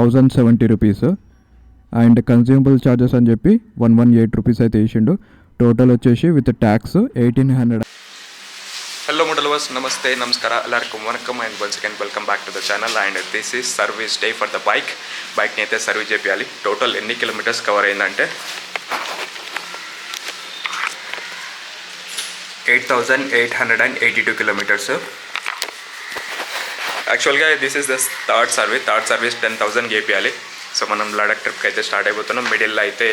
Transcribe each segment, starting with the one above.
1070 rupees. And consumable charges అని చెప్పి 118 rupees అయితే వేసిండు. టోటల్ వచ్చేసి విత్ ట్యాక్స్ 1800. హలో మోటోలవర్స్, నమస్తే, నమస్కార, ಎಲ್ಲರಿಗೂ వనకం and once again welcome back to the channel. And this is service day for the బైక్ని అయితే సర్వీస్ చేయాలి. టోటల్ ఎన్ని కిలోమీటర్స్ కవర్ అయిందంటే 8882 కిలోమీటర్స్. యాక్చువల్గా this is the third service 10,000 చేయాలి. సో మనం లడాక్ ట్రిప్కి అయితే స్టార్ట్ అయిపోతున్నాం. మిడిల్లో అయితే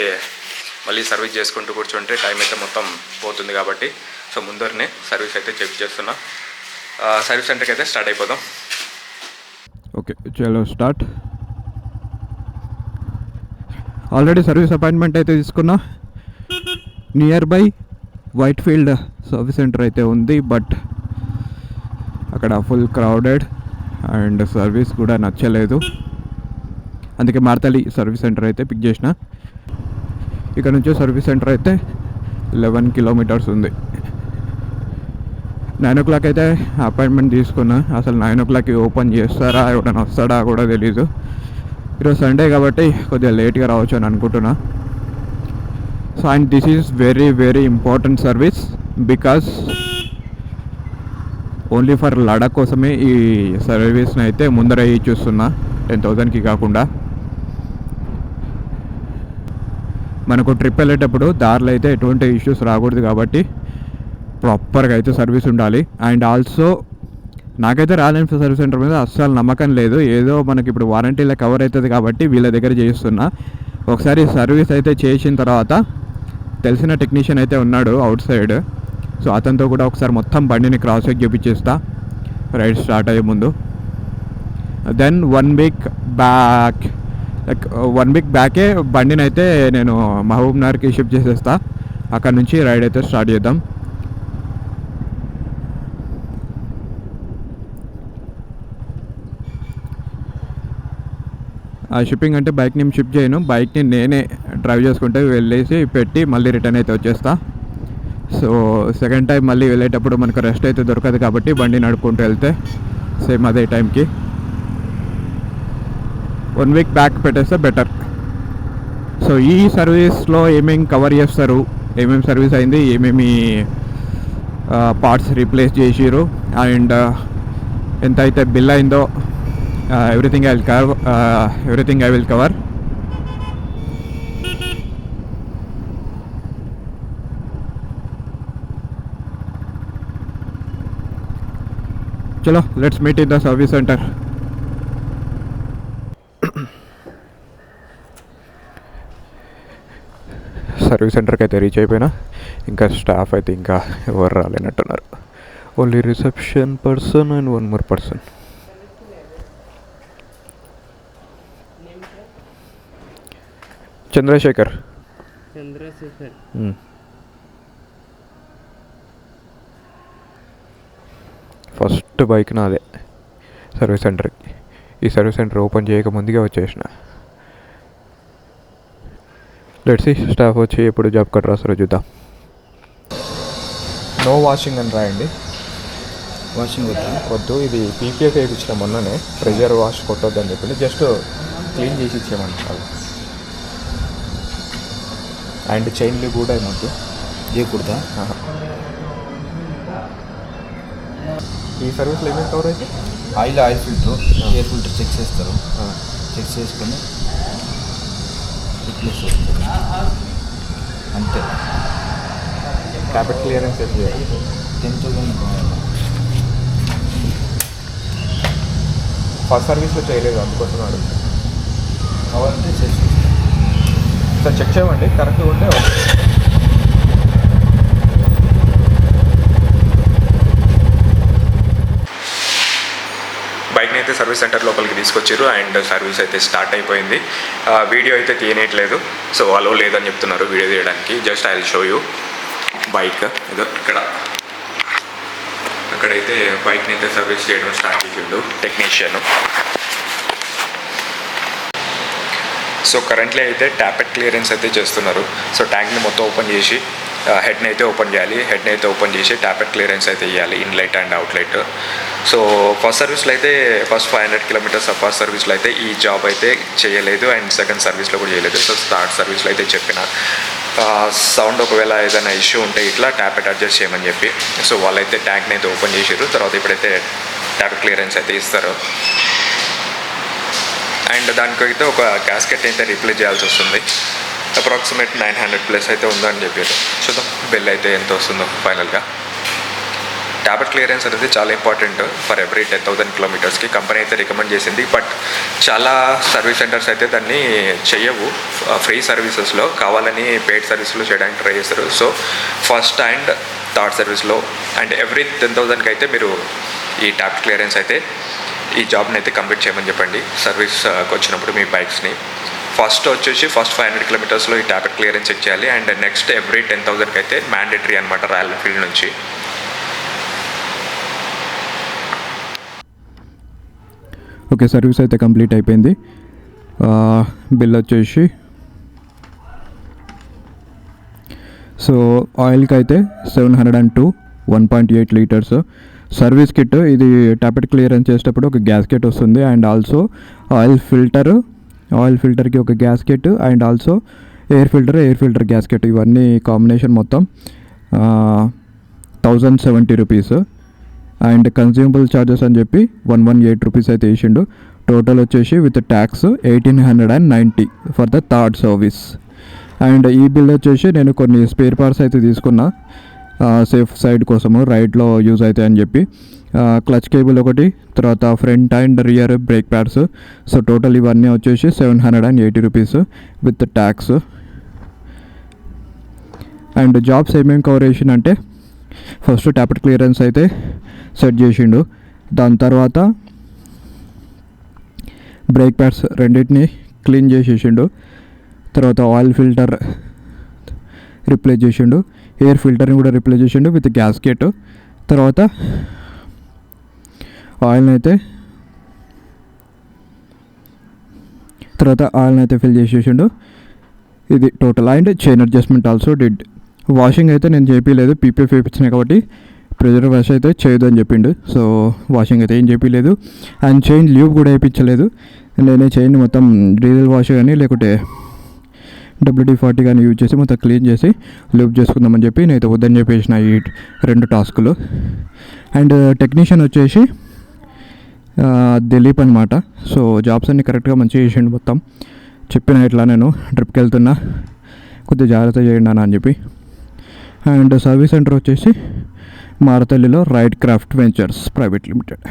మళ్ళీ సర్వీస్ చేసుకుంటూ కూర్చుంటే టైం అయితే మొత్తం పోతుంది కాబట్టి సో ముందరనే సర్వీస్ అయితే చెక్ చేస్తున్నా. సర్వీస్ సెంటర్కి అయితే స్టార్ట్ అయిపోదాం. ఓకే, చలో స్టార్ట్. ఆల్రెడీ సర్వీస్ అపాయింట్మెంట్ అయితే తీసుకున్నా. Near by white field service centre అయితే ఉంది, బట్ అక్కడ ఫుల్ క్రౌడెడ్ అండ్ సర్వీస్ కూడా నచ్చలేదు. అందుకే మార్తలి సర్వీస్ సెంటర్ అయితే పిక్ చేసిన. ఇక్కడ నుంచి సర్వీస్ సెంటర్ అయితే 11 కిలోమీటర్స్ ఉంది. 9 o'clock అయితే అపాయింట్మెంట్ తీసుకున్నా. అసలు 9 o'clockకి ఓపెన్ చేస్తారా, ఎవరైనా వస్తాడా కూడా తెలీదు. ఈరోజు సండే కాబట్టి కొద్దిగా లేట్గా రావచ్చు అని అనుకుంటున్నా. So and this is very very important service because only for Ladakh కోసమే ఈ సర్వీస్ని అయితే ముందర చూస్తున్నా, 10,000కి కాకుండా. మనకు ట్రిప్ వెళ్ళేటప్పుడు దారిలో అయితే ఎటువంటి ఇష్యూస్ రాకూడదు కాబట్టి ప్రాపర్గా అయితే సర్వీస్ ఉండాలి. అండ్ ఆల్సో నాకైతే రాయల్ ఎన్ఫీల్డ్ సర్వీస్ సెంటర్ మీద అస్సలు నమ్మకం లేదు. ఏదో మనకి ఇప్పుడు వారంటీలో కవర్ అవుతుంది కాబట్టి వీళ్ళ దగ్గర చేయిస్తున్నా. ఒకసారి సర్వీస్ అయితే చేసిన తర్వాత తెలిసిన టెక్నీషియన్ అయితే ఉన్నాడు అవుట్ సైడ్, సో అతనితో కూడా ఒకసారి మొత్తం బండిని క్రాస్ చెక్ చేయించేస్తా రైడ్ స్టార్ట్ అయ్యే ముందు. దెన్ 1 వీక్ బ్యాకే బండిని అయితే నేను మహబూబ్ నగర్కి షిఫ్ట్ చేసేస్తా. అక్కడ నుంచి రైడ్ అయితే స్టార్ట్ చేద్దాం. ఆ షిప్పింగ్ అంటే బైక్ని షిఫ్ట్ చేయను, బైక్ని నేనే డ్రైవ్ చేసుకుంటే వెళ్ళేసి పెట్టి మళ్ళీ రిటర్న్ అయితే వచ్చేస్తా. సో సెకండ్ టైం మళ్ళీ వెళ్ళేటప్పుడు మనకు రెస్ట్ అయితే దొరకదు కాబట్టి బండి నడుపుకుంటూ వెళ్తే సేమ్ అదే టైంకి 1 వీక్ బ్యాక్ పెట్టేస్తే బెటర్. సో ఈ సర్వీస్లో ఏమేమి కవర్ చేస్తారు, ఏమేమి సర్వీస్ అయింది, ఏమేమి పార్ట్స్ రీప్లేస్ చేసిరు అండ్ ఎంత అయితే బిల్ అయిందో ఎవ్రీథింగ్ ఐ విల్ కవర్. చలో let's meet in the service center. Service సెంటర్కి అయితే రీచ్ అయిపోయినా. ఇంకా స్టాఫ్ అయితే ఇంకా ఎవరు రాలేనట్టున్నారు. Only reception person and 1 more person. Chandrashekar. First bike నాదే సర్వీస్ సెంటర్కి. ఈ సర్వీస్ సెంటర్ ఓపెన్ చేయక ముందుగా వచ్చేసిన. లెట్స్ సీ స్టాఫ్ వచ్చి ఎప్పుడు జాబ్ కట్ రాస్తారో చూద్దాం. నో వాషింగ్ అని రాయండి. వాషింగ్ వద్దు, ఇది పీపీఎఫ్ వేయించిన మొన్ననే, ప్రెజర్ వాష్ కొట్టొద్దని చెప్పింది. జస్ట్ క్లీన్ చేసి ఇచ్చేయమంటారు. అండ్ చైన్లు కూడా ఏమొద్దు చేయకూడదా? ఈ సర్వీస్లో ఏమేమి కవర్ అయితే oil filter, air filter check చేస్తారు. చెక్ చేసుకొని రిప్లేస్ చేస్తారు అంతే. క్యాబిన్ క్లియరెన్స్ అయితే 10,000 ఫస్ట్ సర్వీస్లో చేయలేదు, అందుకోసం అడుగుతాను. కావాలంటే చేసి సార్ చెక్ చేయమండి, కరెక్ట్గా ఉంటే బైక్ని అయితే సర్వీస్ సెంటర్ లోపలికి తీసుకొచ్చారు అండ్ సర్వీస్ అయితే స్టార్ట్ అయిపోయింది. వీడియో అయితే తీయనేయట్లేదు, సో అలో లేదని చెప్తున్నారు వీడియో తీయడానికి. Just I will show you bike. ఏదో అక్కడైతే బైక్ని అయితే సర్వీస్ చేయడం స్టార్ట్ చేసిండు టెక్నీషియన్. సో కరెంట్లీ అయితే ట్యాపెట్ క్లియరెన్స్ అయితే చేస్తున్నారు. సో ట్యాంక్ని మొత్తం ఓపెన్ చేసి హెడ్ని అయితే ఓపెన్ చేయాలి. హెడ్ని అయితే ఓపెన్ చేసి ట్యాపెట్ క్లియరెన్స్ అయితే ఇవ్వాలి, ఇన్లైట్ అండ్ అవుట్లైట్. సో ఫస్ట్ సర్వీస్లో అయితే ఫస్ట్ 500 కిలోమీటర్స్ ఫస్ట్ సర్వీస్లో అయితే ఈ జాబ్ అయితే చేయలేదు, అండ్ సెకండ్ సర్వీస్లో కూడా చేయలేదు. సో థర్డ్ సర్వీస్లో అయితే చెప్పిన సౌండ్ ఒకవేళ ఏదైనా ఇష్యూ ఉంటే ఇట్లా ట్యాపెట్ అడ్జస్ట్ చేయమని చెప్పి. సో వాళ్ళైతే ట్యాంక్ని అయితే ఓపెన్ చేసారు. తర్వాత ఇప్పుడైతే ట్యాపెట్ క్లియరెన్స్ అయితే ఇస్తారు. అండ్ దానికైతే ఒక గ్యాస్కెట్ అయితే రీప్లేస్ చేయాల్సి వస్తుంది. అప్రాక్సిమేట్ 900+ అయితే ఉందని చెప్పారు. చూద్దాం బిల్ అయితే ఎంత వస్తుందో ఫైనల్గా. ట్యాపెట్ క్లియరెన్స్ అనేది చాలా ఇంపార్టెంట్ ఫర్ ఎవ్రీ 10,000 కిలోమీటర్స్కి. కంపెనీ అయితే రికమెండ్ చేసింది, బట్ చాలా సర్వీస్ సెంటర్స్ అయితే దాన్ని చెయ్యవు. ఫ్రీ సర్వీసెస్లో కావాలని పెయిడ్ సర్వీస్లో చేయడానికి ట్రై చేస్తారు. సో ఫస్ట్ అండ్ థర్డ్ సర్వీస్లో అండ్ ఎవ్రీ 10,000కి అయితే మీరు ఈ ట్యాపెట్ క్లియరెన్స్ అయితే ఈ జాబ్ని అయితే కంప్లీట్ చేయమని చెప్పండి సర్వీస్కి వచ్చినప్పుడు మీ బైక్స్ని. ఫస్ట్ వచ్చేసి ఫస్ట్ 500 కిలోమీటర్స్లో ఈ ట్యాపెట్ క్లియరెన్స్ చెక్ చేయాలి. అండ్ నెక్స్ట్ ఎవ్రీ 10,000కి అయితే మ్యాండేటరీ అనమాట రాయల్ ఎన్ఫీల్డ్ నుంచి. ఓకే, సర్వీస్ అయితే కంప్లీట్ అయిపోయింది. బిల్ వచ్చేసి సో ఆయిల్కి అయితే 702 1.8 లీటర్స్. సర్వీస్ కిట్ ఇది ట్యాపెట్ క్లియరెన్స్ చేసేటప్పుడు ఒక గ్యాస్ కిట్ వస్తుంది, అండ్ ఆల్సో ఆయిల్ ఫిల్టర్కి ఒక gas kit, and also air filter gas kit. ఇవన్నీ కాంబినేషన్ మొత్తం 1070 రూపీస్. అండ్ కన్స్యూమబుల్ ఛార్జెస్ అని చెప్పి 118 రూపీస్ అయితే వేసిండు. టోటల్ వచ్చేసి with tax 1890 for the third service. And ఈ బిల్ వచ్చేసి నేను కొన్ని స్పేర్ పార్ట్స్ అయితే తీసుకున్నా సేఫ్ సైడ్ కోసము, రైడ్లో యూజ్ అవుతాయి అని చెప్పి. క్లచ్ కేబుల్ ఒకటి, తర్వాత front and rear brake pads. So total ఇవన్నీ వచ్చేసి 780 rupees with tax. And jobs ఏమేమి కవర్ చేసిందంటే ఫస్ట్ ట్యాపెట్ క్లియరెన్స్ అయితే సెట్ చేసిండు. దాని తర్వాత బ్రేక్ ప్యాడ్స్ రెండింటిని క్లీన్ చేసేసిండు. తర్వాత ఆయిల్ ఫిల్టర్ రిప్లేస్ చేసిండు, ఎయిర్ ఫిల్టర్ని కూడా రిప్లేస్ చేసిండు విత్ గ్యాస్కెట్. తర్వాత ఆయిల్ని అయితే ఫిల్ చేసేసిండు. ఇది total. And chain adjustment also did. Washing అయితే నేను చేయించలేదు, పీపీఎఫ్ వేయించినాయి కాబట్టి ప్రెజర్ వాష్ అయితే చేయదు అని చెప్పిండు. సో వాషింగ్ అయితే ఏం చేయించలేదు. అండ్ చైన్ ల్యూబ్ కూడా వేయించలేదు. నేనే చైన్ మొత్తం డీజిల్ వాష్ కానీ లేకుంటే WD-40 కానీ యూజ్ చేసి మొత్తం క్లీన్ చేసి లూప్ చేసుకుందామని చెప్పి నేనైతే వద్దని చెప్పేసిన ఈ 2 టాస్కులు. అండ్ టెక్నీషియన్ వచ్చేసి దిలీప్ అనమాట. సో జాబ్స్ అన్నీ కరెక్ట్గా మంచిగా చేసిండు. మొత్తం చెప్పిన ఇట్లా నేను ట్రిప్కి వెళ్తున్నా, కొద్దిగా జాగ్రత్త చేయండి అని చెప్పి. అండ్ సర్వీస్ సెంటర్ వచ్చేసి మారతల్లిలో ride craft ventures private limited.